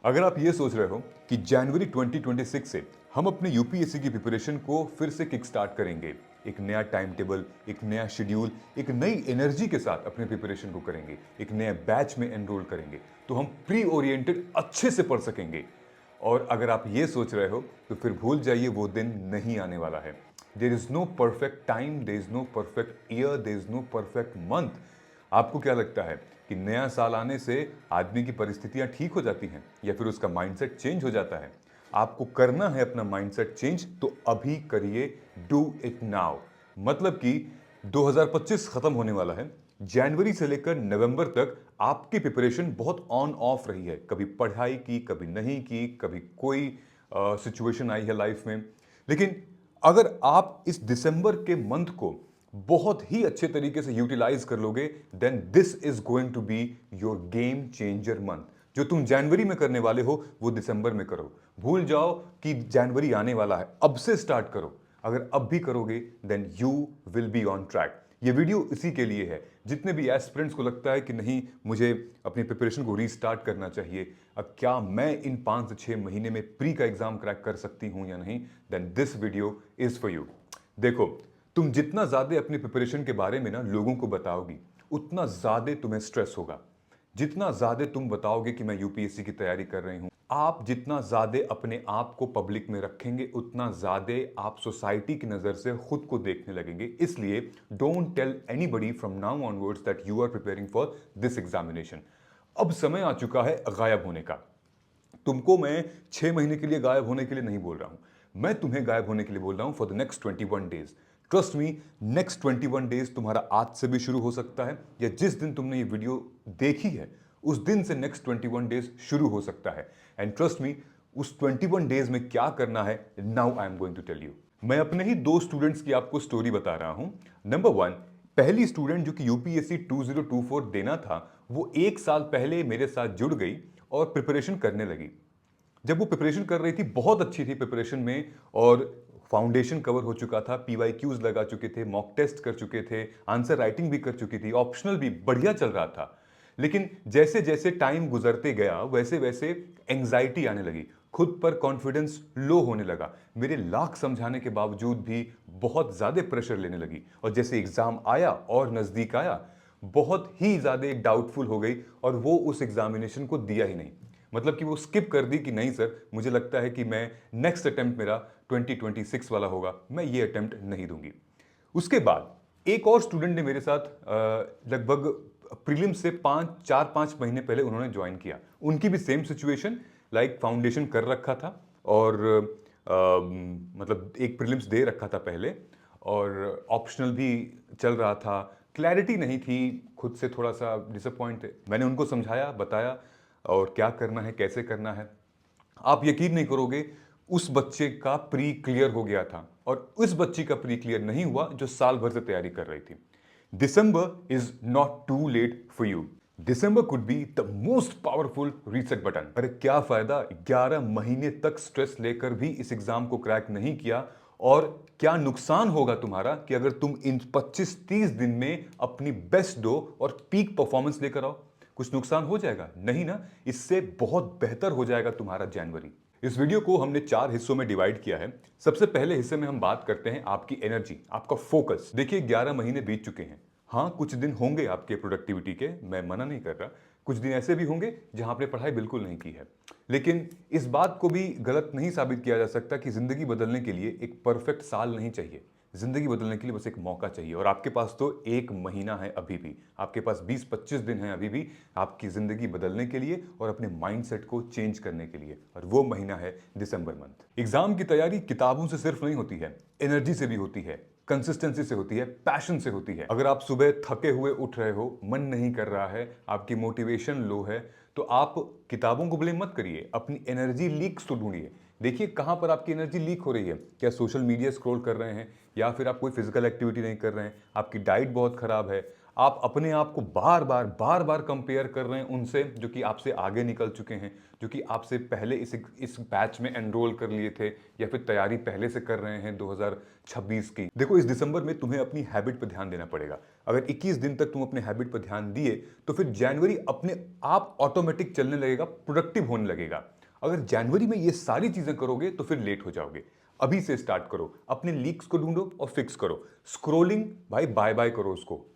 अगर आप ये सोच रहे हो कि जनवरी 2026 से हम अपने यूपीएससी की प्रिपरेशन को फिर से किक स्टार्ट करेंगे, एक नया टाइम टेबल, एक नया शेड्यूल, एक नई एनर्जी के साथ अपने प्रिपरेशन को करेंगे, एक नए बैच में एनरोल करेंगे, तो हम प्री ओरिएंटेड अच्छे से पढ़ सकेंगे। और अगर आप ये सोच रहे हो तो फिर भूल जाइए, वो दिन नहीं आने वाला है। There is no perfect time, there is no perfect year, there is no perfect month. आपको क्या लगता है कि नया साल आने से आदमी की परिस्थितियां ठीक हो जाती हैं या फिर उसका माइंडसेट चेंज हो जाता है? आपको करना है अपना माइंडसेट चेंज, तो अभी करिए, डू इट नाउ। मतलब कि 2025 खत्म होने वाला है। जनवरी से लेकर नवंबर तक आपकी प्रिपरेशन बहुत ऑन ऑफ रही है, कभी पढ़ाई की, कभी नहीं की, कभी कोई सिचुएशन आई है लाइफ में। लेकिन अगर आप इस दिसंबर के मंथ को बहुत ही अच्छे तरीके से यूटिलाइज कर लोगे, then this is going to be your game changer month. जो तुम जनवरी में करने वाले हो वो दिसंबर में करो। भूल जाओ कि जनवरी आने वाला है, अब से स्टार्ट करो। अगर अब भी करोगे then you will be on track. ये वीडियो इसी के लिए है, जितने भी एस्पिरेंट्स को लगता है कि नहीं, मुझे अपनी प्रिपरेशन को रीस्टार्ट करना चाहिए, अब क्या मैं इन 5 से 6 महीने में प्री का एग्जाम क्रैक कर सकती हूं या नहीं, then this video is for you. देखो, तुम जितना ज्यादा अपनी प्रिपरेशन के बारे में ना लोगों को बताओगी, उतना ज्यादा तुम्हें स्ट्रेस होगा। जितना ज्यादा तुम बताओगे कि मैं यूपीएससी की तैयारी कर रही हूं, आप जितना ज्यादा अपने आप को पब्लिक में रखेंगे, उतना ज्यादा आप सोसाइटी की नजर से खुद को देखने लगेंगे। इसलिए don't tell anybody from now onwards that you are preparing for this examination. अब समय आ चुका है गायब होने का। तुमको मैं 6 महीने के लिए गायब होने के लिए नहीं बोल रहा हूं, मैं तुम्हें गायब होने के लिए बोल रहा हूं for the next 21 days. Trust me, next 21 days तुम्हारा आज से भी शुरू हो सकता है, या जिस दिन तुमने ये वीडियो देखी है उस दिन से नेक्स्ट 21 डेज शुरू हो सकता है। एंड ट्रस्ट मी, उस 21 डेज में क्या करना है, now I am going to tell you. मैं अपने ही 2 स्टूडेंट्स की आपको स्टोरी बता रहा हूं। नंबर 1, पहली स्टूडेंट जो कि यूपीएससी 2024 देना था, वो 1 साल पहले मेरे साथ जुड़ गई और प्रिपरेशन करने लगी। जब वो प्रिपरेशन कर रही थी, बहुत अच्छी थी प्रिपरेशन में, और फाउंडेशन कवर हो चुका था, पीवाईक्यूज लगा चुके थे, मॉक टेस्ट कर चुके थे, आंसर राइटिंग भी कर चुकी थी, ऑप्शनल भी बढ़िया चल रहा था। लेकिन जैसे जैसे टाइम गुजरते गया वैसे वैसे एंग्जाइटी आने लगी, खुद पर कॉन्फिडेंस लो होने लगा, मेरे लाख समझाने के बावजूद भी बहुत ज्यादा प्रेशर लेने लगी, और जैसे एग्जाम आया और नजदीक आया, बहुत ही ज्यादा डाउटफुल हो गई और वो उस एग्जामिनेशन को दिया ही नहीं। मतलब कि वो स्किप कर दी कि नहीं सर, मुझे लगता है कि मैं नेक्स्ट अटेम्प्ट मेरा 2026 वाला होगा, मैं ये अटेम्प्ट नहीं दूंगी। उसके बाद एक और स्टूडेंट ने मेरे साथ लगभग प्रीलिम से 4-5 महीने पहले उन्होंने ज्वाइन किया। उनकी भी सेम सिचुएशन, लाइक फाउंडेशन कर रखा था और मतलब एक प्रीलिम्स दे रखा था पहले, और ऑप्शनल भी चल रहा था, क्लैरिटी नहीं थी, खुद से थोड़ा सा डिसअपॉइंट थे। मैंने उनको समझाया, बताया और क्या करना है, कैसे करना है। आप यकीन नहीं करोगे, उस बच्चे का प्री क्लियर हो गया था और उस बच्ची का प्री क्लियर नहीं हुआ जो साल भर से तैयारी कर रही थी। December is not too late for you. December could be the most powerful reset button. अरे क्या फायदा 11 महीने तक स्ट्रेस लेकर भी इस एग्जाम को क्रैक नहीं किया, और क्या नुकसान होगा तुम्हारा कि अगर तुम इन 25-30 दिन में अपनी बेस्ट दो और पीक परफॉर्मेंस लेकर आओ? कुछ नुकसान हो जाएगा? नहीं ना। इससे बहुत बेहतर हो जाएगा तुम्हारा जनवरी। इस वीडियो को हमने 4 हिस्सों में डिवाइड किया है। सबसे पहले हिस्से में हम बात करते हैं आपकी एनर्जी, आपका फोकस। देखिए, 11 महीने बीत चुके हैं। हाँ, कुछ दिन होंगे आपके प्रोडक्टिविटी के, मैं मना नहीं कर रहा। कुछ दिन ऐसे भी होंगे जहां आपने पढ़ाई बिल्कुल नहीं की है। लेकिन इस बात को भी गलत नहीं साबित किया जा सकता कि जिंदगी बदलने के लिए एक परफेक्ट साल नहीं चाहिए। जिंदगी बदलने के लिए बस एक मौका चाहिए, और आपके पास तो 1 महीना है अभी भी। आपके पास 20-25 दिन है अभी भी आपकी जिंदगी बदलने के लिए और अपने माइंडसेट को चेंज करने के लिए, और वो महीना है दिसंबर मंथ। एग्जाम की तैयारी किताबों से सिर्फ नहीं होती है, एनर्जी से भी होती है, कंसिस्टेंसी से होती है, पैशन से होती है। अगर आप सुबह थके हुए उठ रहे हो, मन नहीं कर रहा है, आपकी मोटिवेशन लो है, तो आप किताबों को ब्लेम मत करिए, अपनी एनर्जी लीक्स तो ढूंढिए। देखिए कहां पर आपकी एनर्जी लीक हो रही है। क्या सोशल मीडिया स्क्रॉल कर रहे हैं, या फिर आप कोई फिजिकल एक्टिविटी नहीं कर रहे हैं, आपकी डाइट बहुत खराब है, आप अपने आप को बार बार कंपेयर कर रहे हैं उनसे जो कि आपसे आगे निकल चुके हैं, जो कि आपसे पहले इस बैच में एनरोल कर लिए थे या फिर तैयारी पहले से कर रहे हैं 2026 की। देखो, इस दिसंबर में तुम्हें अपनी हैबिट पर ध्यान देना पड़ेगा। अगर 21 दिन तक तुम अपने हैबिट पर ध्यान दिए तो फिर जनवरी अपने आप ऑटोमेटिक चलने लगेगा, प्रोडक्टिव होने लगेगा। अगर जनवरी में ये सारी चीजें करोगे तो फिर लेट हो जाओगे। अभी से स्टार्ट करो, अपने लीक्स को ढूंढो और फिक्स करो। स्क्रोलिंग भाई बाय बाय करो, उसको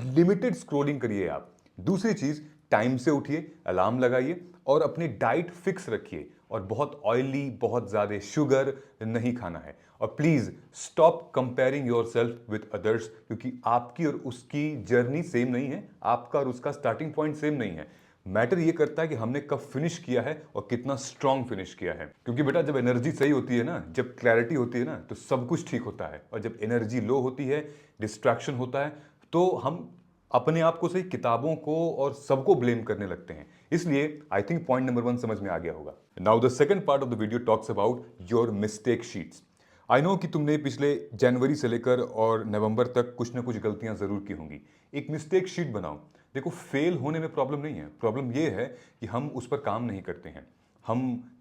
लिमिटेड स्क्रोलिंग करिए आप। दूसरी चीज, टाइम से उठिए, अलार्म लगाइए और अपनी डाइट फिक्स रखिए और बहुत ऑयली, बहुत ज्यादा शुगर नहीं खाना है। और please stop comparing yourself with others, क्योंकि आपकी और उसकी जर्नी सेम नहीं है, आपका और उसका स्टार्टिंग पॉइंट सेम नहीं है। मैटर ये करता है कि हमने कब फिनिश किया है और कितना स्ट्रांग फिनिश किया है। क्योंकि बेटा, जब एनर्जी सही होती है ना, जब क्लैरिटी होती है ना, तो सब कुछ ठीक होता है। और जब एनर्जी लो होती है, डिस्ट्रैक्शन होता है, तो हम अपने आप को सही, किताबों को और सबको ब्लेम करने लगते हैं। इसलिए आई थिंक पॉइंट नंबर 1 समझ में आ गया होगा। Now the second part of the video talks about your mistake sheets. I know कि तुमने पिछले जनवरी से लेकर और नवंबर तक कुछ ना कुछ गलतियां जरूर की होंगी। एक मिस्टेक शीट बनाओ। देखो, फेल होने में प्रॉब्लम नहीं है, प्रॉब्लम ये है कि हम उस पर काम नहीं करते हैं, हम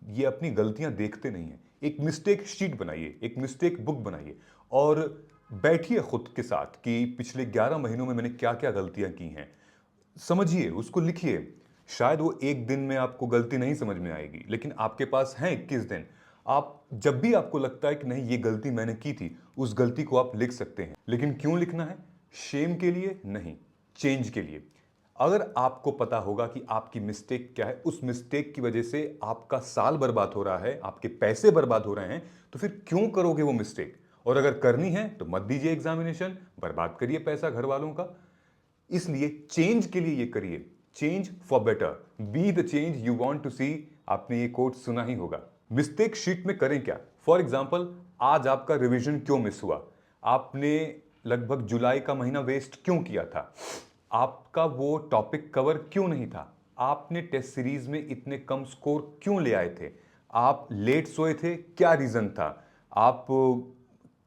ये अपनी गलतियां देखते नहीं हैं। एक मिस्टेक शीट बनाइए, एक मिस्टेक बुक बनाइए और बैठिए खुद के साथ कि पिछले 11 महीनों में मैंने क्या क्या गलतियां की हैं। समझिए, उसको लिखिए। शायद वो एक दिन में आपको गलती नहीं समझ में आएगी, लेकिन आपके पास है 21 दिन। आप जब भी आपको लगता है कि नहीं ये गलती मैंने की थी, उस गलती को आप लिख सकते हैं। लेकिन क्यों लिखना है? शेम के लिए नहीं, चेंज के लिए। अगर आपको पता होगा कि आपकी मिस्टेक क्या है, उस मिस्टेक की वजह से आपका साल बर्बाद हो रहा है, आपके पैसे बर्बाद हो रहे हैं, तो फिर क्यों करोगे वो मिस्टेक? और अगर करनी है तो मत दीजिए एग्जामिनेशन, बर्बाद करिए पैसा घर वालों का। इसलिए चेंज के लिए ये करिए, change for better, be the change you want to see. आपने ये कोट सुना ही होगा। मिस्टेक शीट में करें क्या? फॉर एग्जाम्पल, आज आपका रिवीजन क्यों मिस हुआ? आपने लगभग जुलाई का महीना वेस्ट क्यों किया था? आपका वो टॉपिक कवर क्यों नहीं था? आपने टेस्ट सीरीज में इतने कम स्कोर क्यों ले आए थे? आप लेट सोए थे, क्या रीजन था? आप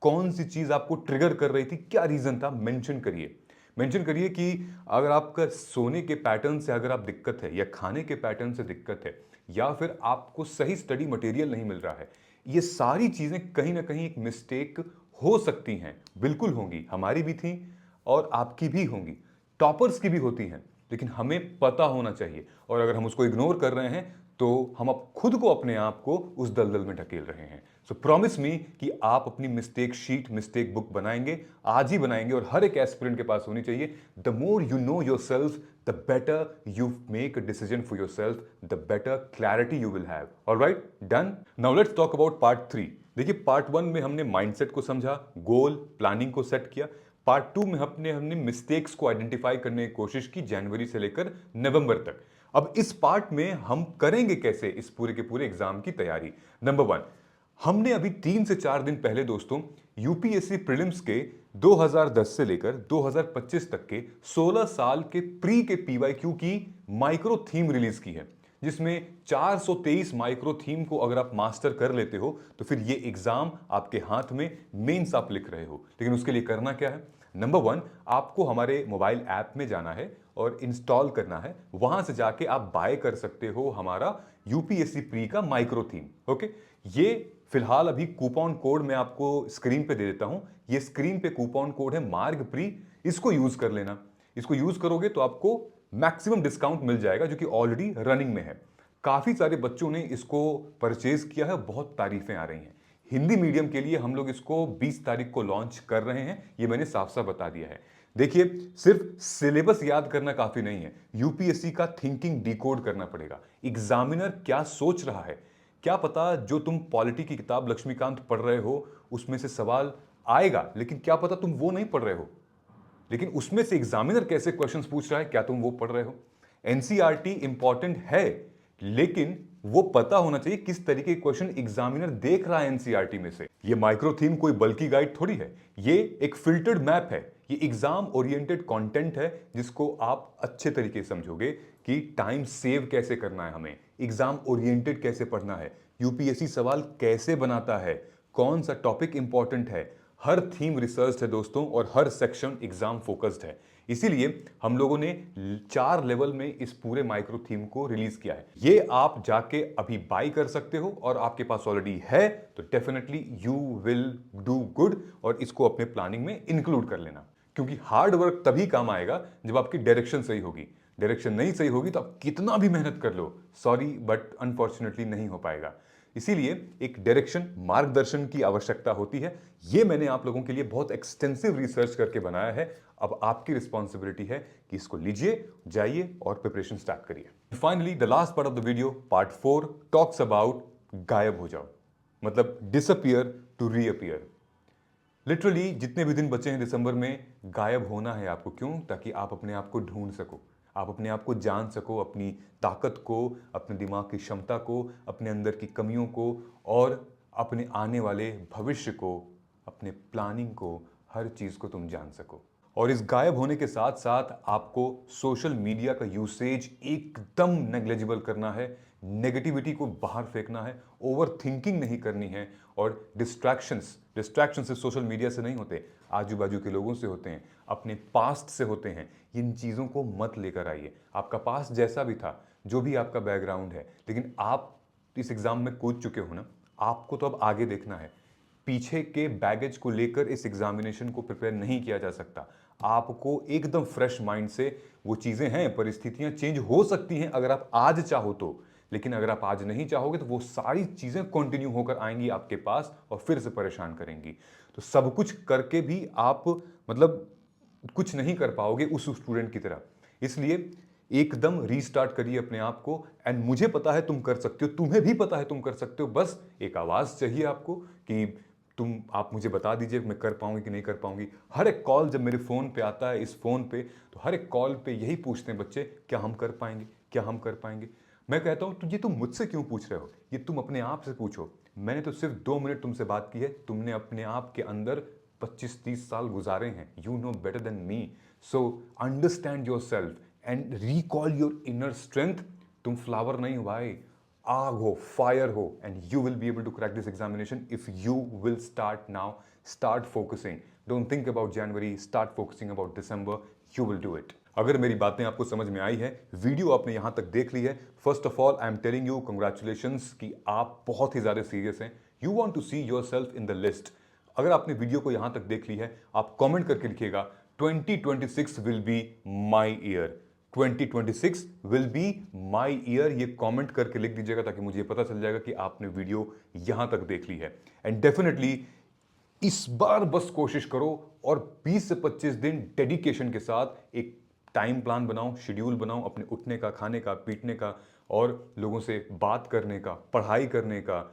कौन सी चीज आपको ट्रिगर कर रही थी, क्या रीजन था? मेंशन करिए। मेंशन करिए कि अगर आपका सोने के पैटर्न से अगर आप दिक्कत है, या खाने के पैटर्न से दिक्कत है, या फिर आपको सही स्टडी मटेरियल नहीं मिल रहा है, ये सारी चीजें कहीं ना कहीं एक मिस्टेक हो सकती हैं, बिल्कुल होंगी, हमारी भी थी और आपकी भी होंगी, टॉपर्स की भी होती हैं। लेकिन हमें पता होना चाहिए, और अगर हम उसको इग्नोर कर रहे हैं तो हम अब खुद को, अपने आप को उस दलदल में ढकेल रहे हैं। सो प्रॉमिस मी कि आप अपनी मिस्टेक शीट, मिस्टेक बुक बनाएंगे, आज ही बनाएंगे, और हर एक एस्पिरेंट के पास होनी चाहिए। The more you know your self, the better you make a decision for your self, the better clarity you will have. Alright, done. Now let's talk about part 3। देखिए, part 1 में हमने माइंडसेट को समझा, goal planning को set किया। Part 2 में हमने mistakes को आइडेंटिफाई करने की कोशिश की जनवरी से लेकर नवंबर तक। अब इस पार्ट में हम करेंगे कैसे इस पूरे के पूरे एग्जाम की तैयारी। नंबर 1, हमने अभी 3 से 4 दिन पहले दोस्तों यूपीएससी प्रीलिम्स के 2010 से लेकर 2025 तक के 16 साल के प्री के पीवाईक्यू की माइक्रो थीम रिलीज की है, जिसमें 423 माइक्रो थीम को अगर आप मास्टर कर लेते हो तो फिर ये एग्जाम आपके हाथ में, मेंस आप लिख रहे हो। लेकिन उसके लिए करना क्या है? नंबर 1, आपको हमारे मोबाइल ऐप में जाना है और इंस्टॉल करना है। वहां से जाके आप बाय कर सकते हो हमारा यूपीएससी प्री का माइक्रो थीम। ओके, ये फिलहाल अभी कूपन कोड मैं आपको स्क्रीन पे दे देता हूं। ये स्क्रीन पे कूपन कोड है मार्ग प्री, इसको यूज कर लेना। इसको यूज करोगे तो आपको मैक्सिमम डिस्काउंट मिल जाएगा, जो कि ऑलरेडी रनिंग में है। काफी सारे बच्चों ने इसको परचेज किया है, बहुत तारीफें आ रही हैं। हिंदी मीडियम के लिए हम लोग इसको 20 तारीख को लॉन्च कर रहे हैं, ये मैंने साफ साफ बता दिया है। देखिए, सिर्फ सिलेबस याद करना काफी नहीं है, यूपीएससी का थिंकिंग डिकोड करना पड़ेगा। एग्जामिनर क्या सोच रहा है, क्या पता जो तुम पॉलिटी की किताब लक्ष्मीकांत पढ़ रहे हो उसमें से सवाल आएगा, लेकिन क्या पता तुम वो नहीं पढ़ रहे हो, लेकिन उसमें से एग्जामिनर कैसे क्वेश्चंस पूछ रहा है, क्या तुम वो पढ़ रहे हो? एनसीईआरटी इंपॉर्टेंट है, लेकिन वो पता होना चाहिए किस तरीके के क्वेश्चन एग्जामिनर देख रहा है एनसीईआरटी में से। ये माइक्रो थीम कोई बल्कि गाइड थोड़ी है, ये एक फिल्टर्ड मैप है, ये एग्जाम ओरिएंटेड कंटेंट है, जिसको आप अच्छे तरीके से समझोगे कि टाइम सेव कैसे करना है, हमें एग्जाम ओरिएंटेड कैसे पढ़ना है, यूपीएससी सवाल कैसे बनाता है, कौन सा टॉपिक इंपॉर्टेंट है। हर थीम रिसर्च है दोस्तों, और हर सेक्शन एग्जाम फोकस्ड है। इसीलिए हम लोगों ने 4 लेवल में इस पूरे माइक्रो थीम को रिलीज किया है। ये आप जाके अभी बाई कर सकते हो और आपके पास ऑलरेडी है तो definitely you will do good और इसको अपने प्लानिंग में इंक्लूड कर लेना, क्योंकि हार्ड वर्क तभी काम आएगा जब आपकी डायरेक्शन सही होगी। डायरेक्शन नहीं सही होगी तो आप कितना भी मेहनत कर लो, सॉरी बट अनफॉर्चुनेटली नहीं हो पाएगा। इसीलिए एक डायरेक्शन, मार्गदर्शन की आवश्यकता होती है। ये मैंने आप लोगों के लिए बहुत एक्सटेंसिव रिसर्च करके बनाया है। अब आपकी रिस्पॉन्सिबिलिटी है कि इसको लीजिए, जाइए और प्रिपरेशन स्टार्ट करिए। Finally the last part of the video, part 4 talks about गायब हो जाओ, मतलब डिसअपियर टू रीअपियर। लिटरली जितने भी दिन बचे हैं दिसंबर में, गायब होना है आपको। क्यों? ताकि आप अपने आप को ढूंढ सको, आप अपने आप को जान सको, अपनी ताकत को, अपने दिमाग की क्षमता को, अपने अंदर की कमियों को और अपने आने वाले भविष्य को, अपने प्लानिंग को, हर चीज़ को तुम जान सको। और इस गायब होने के साथ साथ आपको सोशल मीडिया का यूसेज एकदम नेग्लेजिबल करना है, नेगेटिविटी को बाहर फेंकना है, ओवर थिंकिंग नहीं करनी है और डिस्ट्रैक्शंस से सोशल मीडिया से नहीं होते, आजू बाजू के लोगों से होते हैं, अपने पास्ट से होते हैं। इन चीज़ों को मत लेकर आइए। आपका पास्ट जैसा भी था, जो भी आपका बैकग्राउंड है, लेकिन आप इस एग्जाम में कूद चुके हो ना, आपको तो अब आगे देखना है। पीछे के बैगेज को लेकर इस एग्जामिनेशन को प्रिपेयर नहीं किया जा सकता। आपको एकदम फ्रेश माइंड से, वो चीज़ें हैं, परिस्थितियां चेंज हो सकती हैं अगर आप आज चाहो तो, लेकिन अगर आप आज नहीं चाहोगे तो वो सारी चीज़ें कंटिन्यू होकर आएंगी आपके पास और फिर से परेशान करेंगी। तो सब कुछ करके भी आप मतलब कुछ नहीं कर पाओगे उस स्टूडेंट की तरह। इसलिए एकदम रीस्टार्ट करिए अपने आप को। एंड मुझे पता है तुम कर सकते हो, तुम्हें भी पता है तुम कर सकते हो। बस एक आवाज़ चाहिए आपको कि आप मुझे बता दीजिए मैं कर पाऊंगी कि नहीं कर पाऊंगी। हर एक कॉल जब मेरे फ़ोन पे आता है, इस फ़ोन पे, तो हर एक कॉल पे यही पूछते हैं बच्चे, क्या हम कर पाएंगे, क्या हम कर पाएंगे। मैं कहता हूँ ये तुम मुझसे क्यों पूछ रहे हो, ये तुम अपने आप से पूछो। मैंने तो सिर्फ 2 मिनट तुमसे बात की है, तुमने अपने आप के अंदर 25-30 साल गुजारे हैं। You know better than me. So understand yourself and recall your inner strength. तुम फ्लावर नहीं हो भाई, आग हो, फायर हो, and you will be able to crack this examination if you will start now, start focusing. Don't think about January, start focusing about December, you will do it. अगर मेरी बातें आपको समझ में आई है, वीडियो आपने यहां तक देख ली है, first of all I am telling you congratulations कि आप बहुत ही ज्यादा सीरियस हैं। You want to see yourself in the list. अगर आपने वीडियो को यहां तक देख ली है, आप कमेंट करके लिखिएगा 2026 will be my year, 2026 will be my year. ये कमेंट करके लिख दीजिएगा ताकि मुझे पता चल जाएगा कि आपने वीडियो यहां तक देख ली है। एंड डेफिनेटली इस बार बस कोशिश करो और 20 से 25 दिन डेडिकेशन के साथ एक टाइम प्लान बनाओ, शेड्यूल बनाओ अपने उठने का, खाने का, पीटने का और लोगों से बात करने का, पढ़ाई करने का।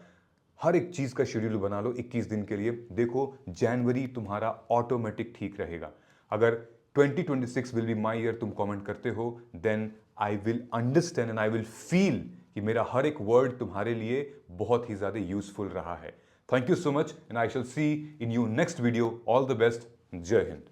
हर एक चीज का शेड्यूल बना लो 21 दिन के लिए। देखो जनवरी तुम्हारा ऑटोमेटिक ठीक रहेगा। अगर 2026 विल बी माई ईयर तुम कमेंट करते हो, then I will understand and I will feel कि मेरा हर एक वर्ड तुम्हारे लिए बहुत ही ज्यादा यूजफुल रहा है। Thank you so much and I shall see in you next video. All the best. Jai Hind.